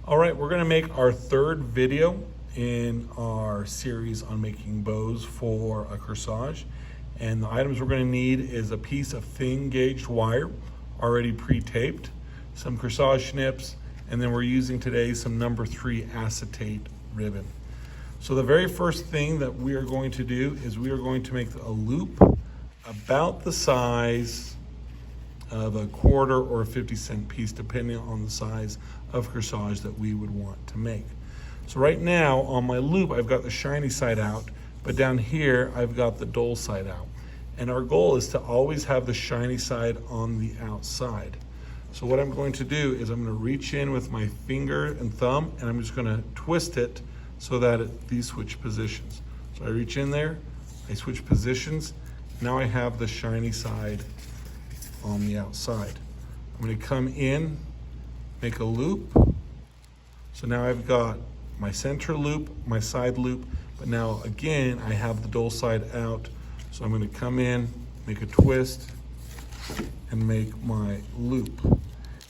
All right, we're gonna make our third video in our series on making bows for a corsage. And the items we're gonna need is a piece of thin gauged wire, already pre-taped, some corsage snips, and then we're using today some number 3 acetate ribbon. So the very first thing that we are going to do is we are going to make a loop about the size of a quarter or a 50-cent piece, depending on the size of corsage that we would want to make. So right now on my loop, I've got the shiny side out, but down here, I've got the dull side out. And our goal is to always have the shiny side on the outside. So what I'm going to do is I'm going to reach in with my finger and thumb, and I'm just going to twist it so that these switch positions. So I reach in there, I switch positions. Now I have the shiny side on the outside. I'm going to come in, make a loop. So now I've got my center loop, my side loop, but now again I have the dull side out. So I'm going to come in, make a twist, and make my loop.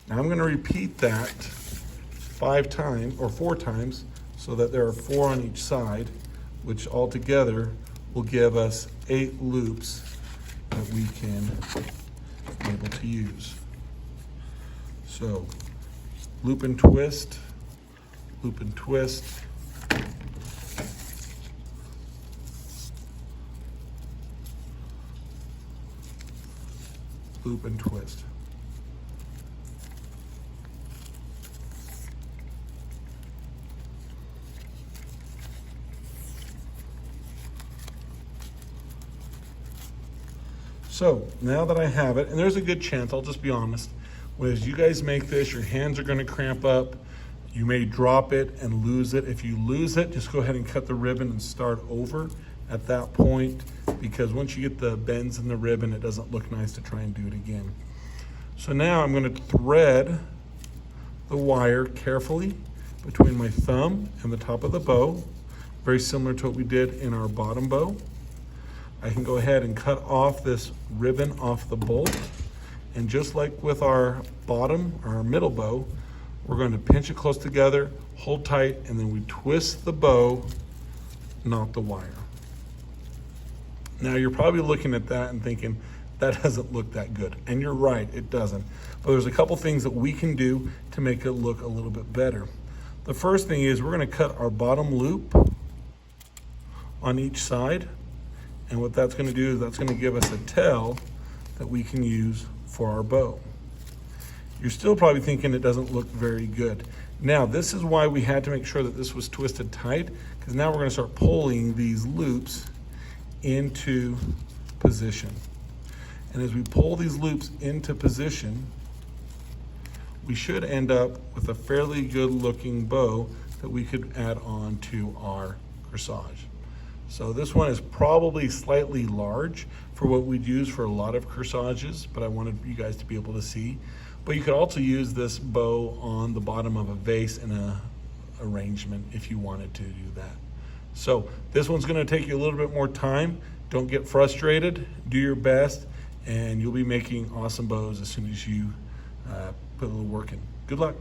Now I'm going to repeat that 5 times or 4 times so that there are 4 on each side, which altogether will give us 8 loops that we can be able to use. So loop and twist, loop and twist, loop and twist. So now that I have it, and there's a good chance, I'll just be honest, as you guys make this, your hands are gonna cramp up. You may drop it and lose it. If you lose it, just go ahead and cut the ribbon and start over at that point, because once you get the bends in the ribbon, it doesn't look nice to try and do it again. So now I'm gonna thread the wire carefully between my thumb and the top of the bow, very similar to what we did in our bottom bow. I can go ahead and cut off this ribbon off the bolt. And just like with our bottom, our middle bow, we're going to pinch it close together, hold tight, and then we twist the bow, not the wire. Now you're probably looking at that and thinking, that doesn't look that good. And you're right, it doesn't. But there's a couple things that we can do to make it look a little bit better. The first thing is we're gonna cut our bottom loop on each side. And what that's gonna do is that's gonna give us a tail that we can use for our bow. You're still probably thinking it doesn't look very good. Now, this is why we had to make sure that this was twisted tight, because now we're gonna start pulling these loops into position. And as we pull these loops into position, we should end up with a fairly good looking bow that we could add on to our corsage. So this one is probably slightly large for what we'd use for a lot of corsages, but I wanted you guys to be able to see. But you could also use this bow on the bottom of a vase in a arrangement if you wanted to do that. So this one's gonna take you a little bit more time. Don't get frustrated, do your best, and you'll be making awesome bows as soon as you put a little work in. Good luck.